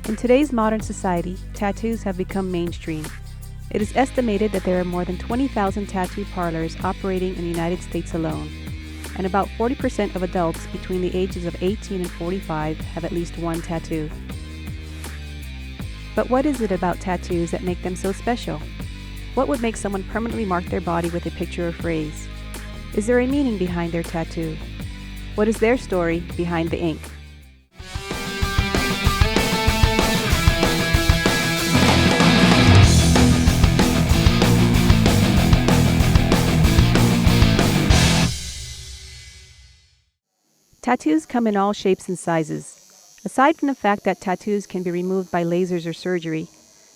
In today's modern society, tattoos have become mainstream. It is estimated that there are more than 20,000 tattoo parlors operating in the United States alone, and about 40% of adults between the ages of 18 and 45 have at least one tattoo. But what is it about tattoos that make them so special? What would make someone permanently mark their body with a picture or phrase? Is there a meaning behind their tattoo? What is their story behind the ink? Tattoos come in all shapes and sizes. Aside from the fact that tattoos can be removed by lasers or surgery,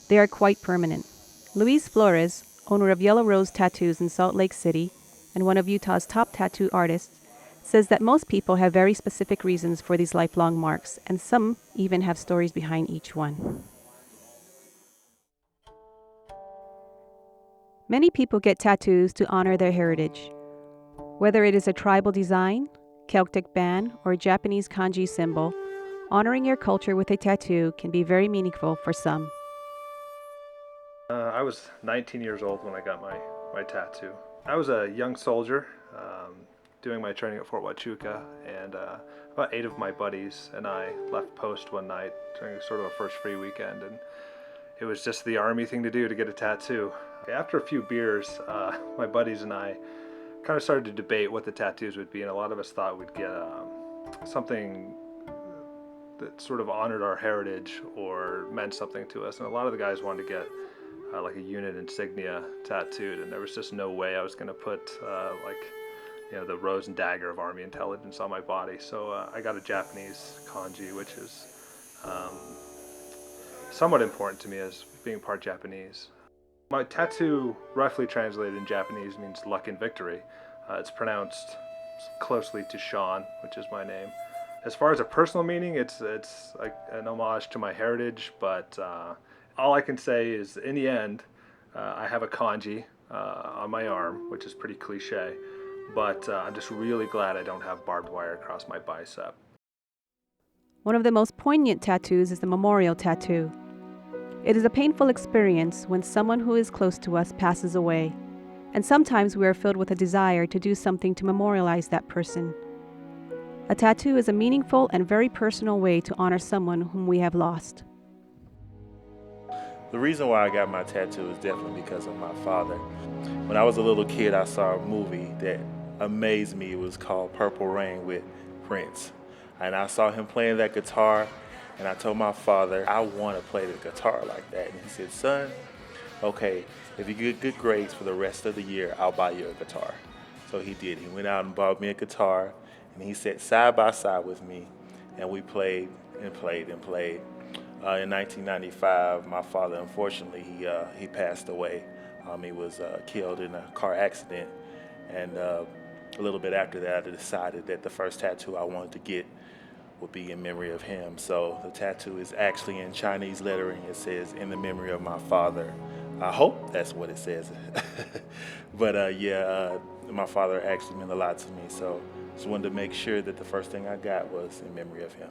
they are quite permanent. Luis Flores, owner of Yellow Rose Tattoos in Salt Lake City and one of Utah's top tattoo artists, says that most people have very specific reasons for these lifelong marks, and some even have stories behind each one. Many people get tattoos to honor their heritage. Whether it is a tribal design, Celtic band, or a Japanese Kanji symbol, honoring your culture with a tattoo can be very meaningful for some. I was 19 years old when I got my tattoo. I was a young soldier doing my training at Fort Huachuca, and about 8 of my buddies and I left post one night during sort of a first free weekend, and it was just the Army thing to do to get a tattoo. After a few beers, my buddies and I kind of started to debate what the tattoos would be, and a lot of us thought we'd get something that sort of honored our heritage or meant something to us, and a lot of the guys wanted to get like a unit insignia tattooed, and there was just no way I was going to put the rose and dagger of Army intelligence on my body. So I got a Japanese kanji, which is somewhat important to me as being part Japanese. My tattoo, roughly translated in Japanese, means luck and victory. It's pronounced closely to Sean, which is my name. As far as a personal meaning, it's like an homage to my heritage, but all I can say is, in the end, I have a kanji on my arm, which is pretty cliche, but I'm just really glad I don't have barbed wire across my bicep. One of the most poignant tattoos is the memorial tattoo. It is a painful experience when someone who is close to us passes away, and sometimes we are filled with a desire to do something to memorialize that person. A tattoo is a meaningful and very personal way to honor someone whom we have lost. The reason why I got my tattoo is definitely because of my father. When I was a little kid, I saw a movie that amazed me. It was called Purple Rain with Prince. And I saw him playing that guitar, and I told my father, I want to play the guitar like that. And he said, son, okay, if you get good grades for the rest of the year, I'll buy you a guitar. So he did. He went out and bought me a guitar, and he sat side by side with me, and we played and played and played. In 1995, my father, unfortunately, he passed away. He was killed in a car accident, and a little bit after that, I decided that the first tattoo I wanted to get would be in memory of him. So the tattoo is actually in Chinese lettering. It says, in the memory of my father. I hope that's what it says. But my father actually meant a lot to me, so just wanted to make sure that the first thing I got was in memory of him.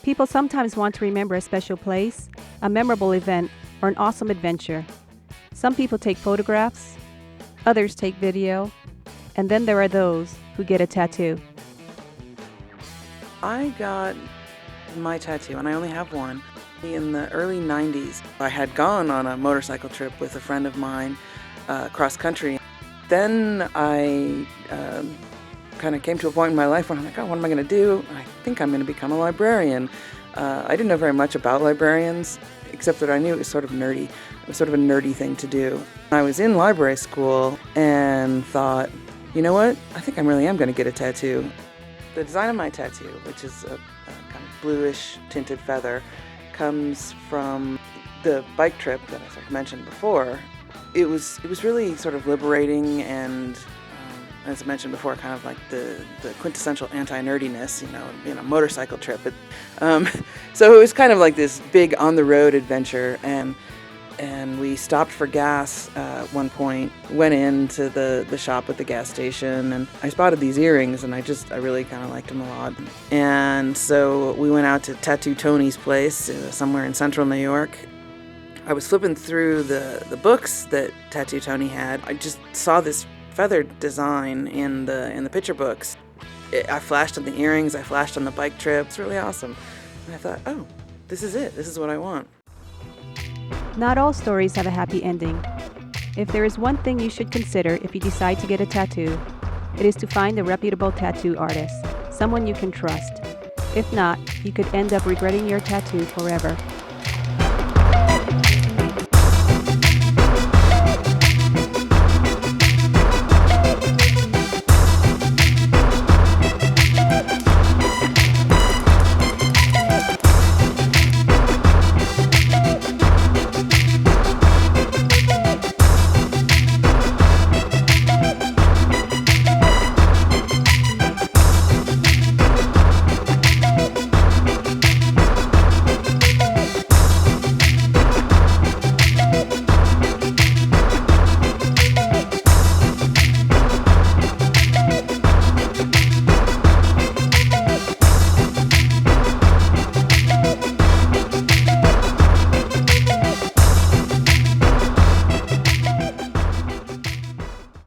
People sometimes want to remember a special place, a memorable event, or an awesome adventure. Some people take photographs, others take video, and then there are those who get a tattoo. I got my tattoo, and I only have one, in the early 90s. I had gone on a motorcycle trip with a friend of mine cross country. Then I kind of came to a point in my life where I'm like, oh, what am I going to do? I think I'm going to become a librarian. I didn't know very much about librarians, except that I knew it was sort of nerdy. It was sort of a nerdy thing to do. I was in library school and thought, you know what? I think I really am going to get a tattoo. The design of my tattoo, which is a kind of bluish tinted feather, comes from the bike trip that I sort of mentioned before. It was really sort of liberating and, as I mentioned before, kind of like the quintessential anti-nerdiness, in a motorcycle trip. So it was kind of like this big on-the-road adventure, and and we stopped for gas at one point, went into the shop at the gas station, and I spotted these earrings, and I really kind of liked them a lot. And so we went out to Tattoo Tony's place, somewhere in central New York. I was flipping through the books that Tattoo Tony had. I just saw this feathered design in the picture books. I flashed on the earrings, I flashed on the bike trip. It's really awesome. And I thought, oh, this is it. This is what I want. Not all stories have a happy ending. If there is one thing you should consider if you decide to get a tattoo, it is to find a reputable tattoo artist, someone you can trust. If not, you could end up regretting your tattoo forever.